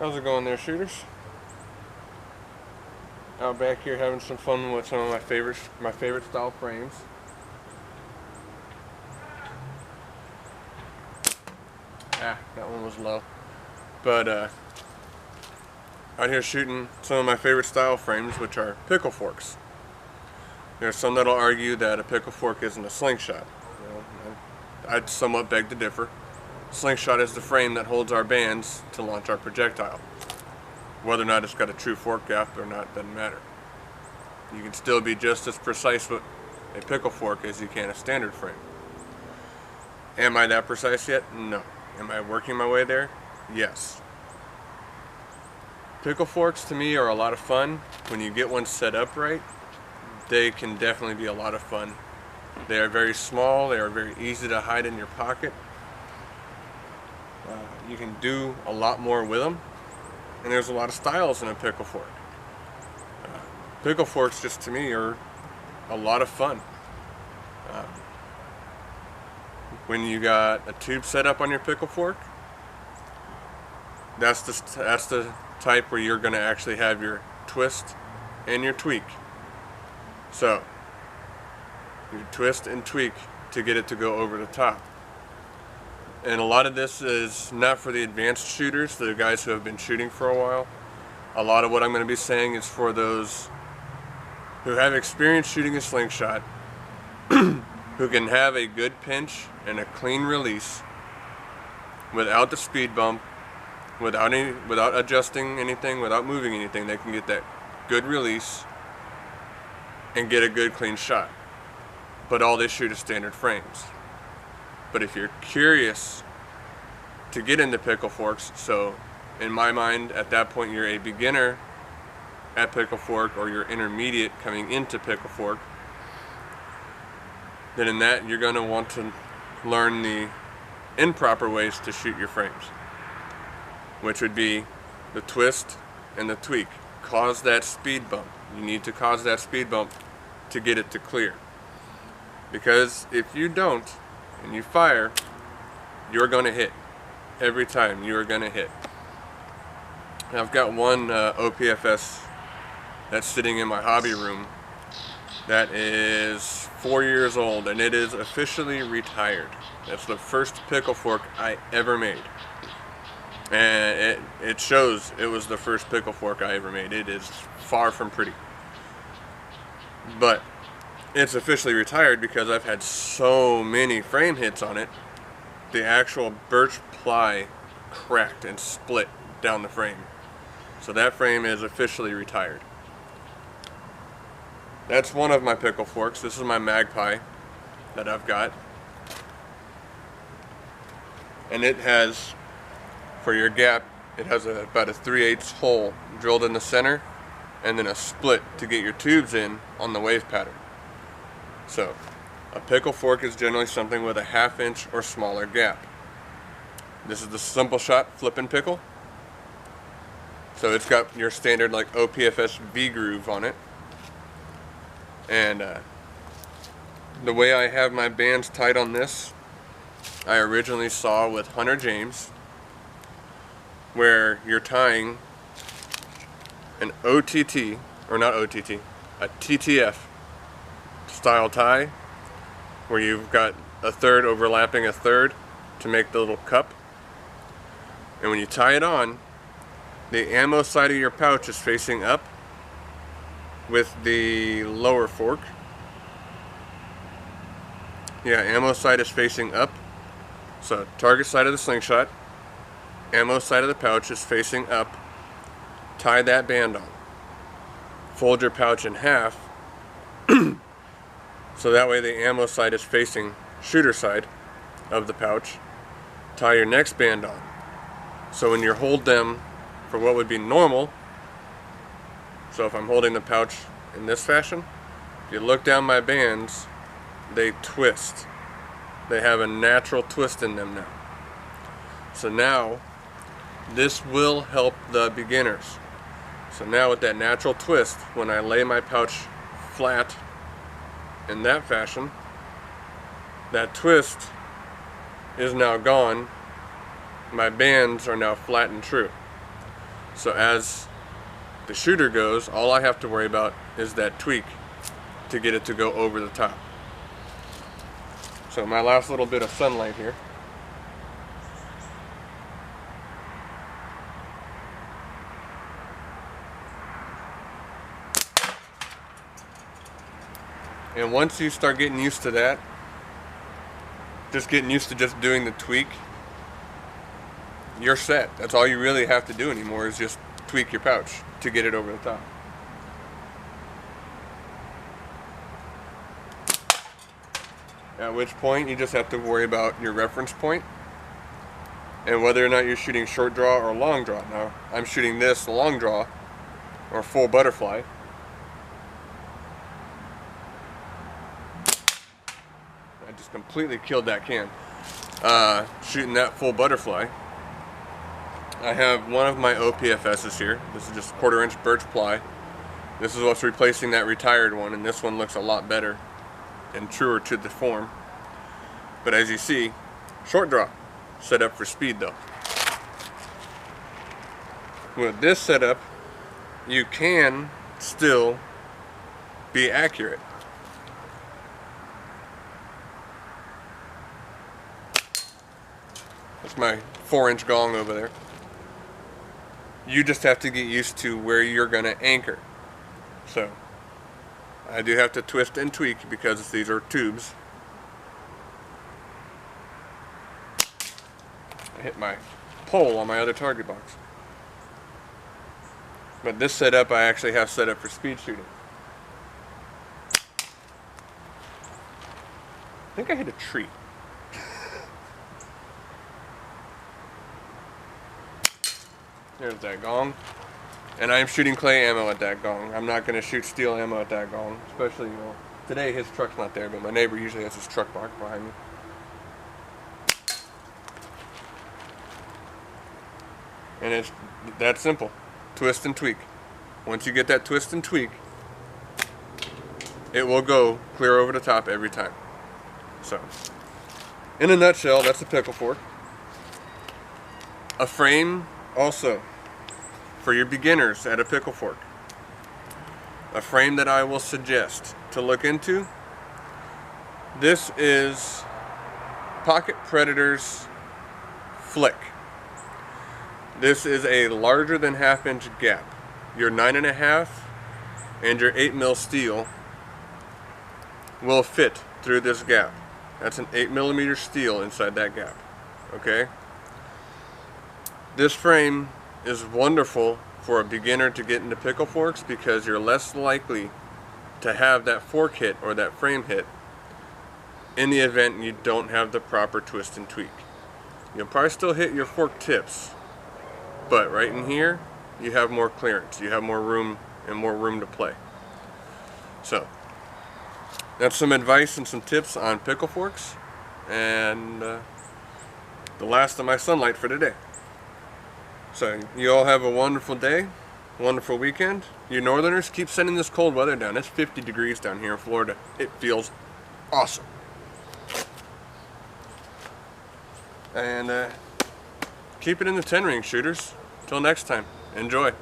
How's it going there, shooters? Out back here having some fun with some of my favorite style frames. Ah, that one was low. But out here shooting some of my favorite style frames, which are pickle forks. There's some that'll argue that a pickle fork isn't a slingshot. You know, I'd somewhat beg to differ. Slingshot is the frame that holds our bands to launch our projectile. Whether or not it's got a true fork gap or not doesn't matter. You can still be just as precise with a pickle fork as you can a standard frame. Am I that precise yet? No. Am I working my way there? Yes. Pickle forks to me are a lot of fun. When you get one set up right, they can definitely be a lot of fun. They are very small, they are very easy to hide in your pocket. You can do a lot more with them, and there's a lot of styles in a pickle fork. Pickle forks just to me are a lot of fun. When you got a tube set up on your pickle fork, that's the type where you're going to actually have your twist and your tweak. So you twist and tweak to get it to go over the top. And a lot of this is not for the advanced shooters, the guys who have been shooting for a while. A lot of what I'm going to be saying is for those who have experience shooting a slingshot, who can have a good pinch and a clean release without the speed bump, without adjusting anything, without moving anything. They can get that good release and get a good clean shot. But all they shoot is standard frames. But if you're curious to get into pickle forks, so in my mind at that point you're a beginner at pickle fork or you're intermediate coming into pickle fork, then in that you're going to want to learn the improper ways to shoot your frames, which would be the twist and the tweak. Cause that speed bump. You need to cause that speed bump to get it to clear. Because if you don't, and you fire, you're going to hit. Every time you are going to hit. I've got one OPFS that's sitting in my hobby room that is 4 years old, and it is officially retired. That's the first pickle fork I ever made. And it shows it was the first pickle fork I ever made. It is far from pretty. But it's officially retired because I've had so many frame hits on it. The actual birch ply cracked and split down the frame. So that frame is officially retired. That's one of my pickle forks. This is my Magpie that I've got. And it has, for your gap, it has about a 3/8 hole drilled in the center and then a split to get your tubes in on the wave pattern. So, a pickle fork is generally something with a 1/2 inch or smaller gap. This is the simple shot flipping pickle. So it's got your standard like OPFS V groove on it. And the way I have my bands tied on this, I originally saw with Hunter James, where you're tying an OTT, or not OTT, a TTF style tie, where you've got a third overlapping a third to make the little cup. And when you tie it on, the ammo side of your pouch is facing up with the lower fork. Yeah, ammo side is facing up. So target side of the slingshot, ammo side of the pouch is facing up. Tie that band on. Fold your pouch in half. So that way the ammo side is facing shooter side of the pouch. Tie your next band on. So when you hold them for what would be normal, so if I'm holding the pouch in this fashion, if you look down my bands, they twist. They have a natural twist in them now. So now, this will help the beginners. So now with that natural twist, when I lay my pouch flat in that fashion, that twist is now gone. My bands are now flat and true. So as the shooter goes, all I have to worry about is that tweak to get it to go over the top. So my last little bit of sunlight here. And once you start getting used to that, just getting used to just doing the tweak, you're set. That's all you really have to do anymore, is just tweak your pouch to get it over the top. At which point you just have to worry about your reference point and whether or not you're shooting short draw or long draw. Now, I'm shooting this long draw or full butterfly. I just completely killed that can. Shooting that full butterfly. I have one of my OPFSs here. This is just 1/4 inch birch ply. This is what's replacing that retired one, and this one looks a lot better and truer to the form. But as you see, short draw, set up for speed though. With this setup, you can still be accurate. That's my 4-inch gong over there. You just have to get used to where you're going to anchor. So, I do have to twist and tweak because these are tubes. I hit my pole on my other target box. But this setup I actually have set up for speed shooting. I think I hit a tree. There's that gong. And I am shooting clay ammo at that gong. I'm not going to shoot steel ammo at that gong. Especially, you know, today his truck's not there, but my neighbor usually has his truck parked behind me. And it's that simple. Twist and tweak. Once you get that twist and tweak, it will go clear over the top every time. So, in a nutshell, that's a pickle fork. A frame also for your beginners at a pickle fork. A frame that I will suggest to look into. This is Pocket Predator's Flick. This is a larger than 1/2 inch gap. Your 9.5 and your 8mm steel will fit through this gap. That's an 8mm steel inside that gap. Okay? This frame is wonderful for a beginner to get into pickle forks because you're less likely to have that fork hit or that frame hit in the event you don't have the proper twist and tweak. You'll probably still hit your fork tips, but right in here you have more clearance, you have more room and more room to play. So that's some advice and some tips on pickle forks, and the last of my sunlight for today. So you all have a wonderful day, wonderful weekend. You northerners, keep sending this cold weather down. It's 50 degrees down here in Florida. It feels awesome. And keep it in the 10 ring, shooters. Till next time, enjoy.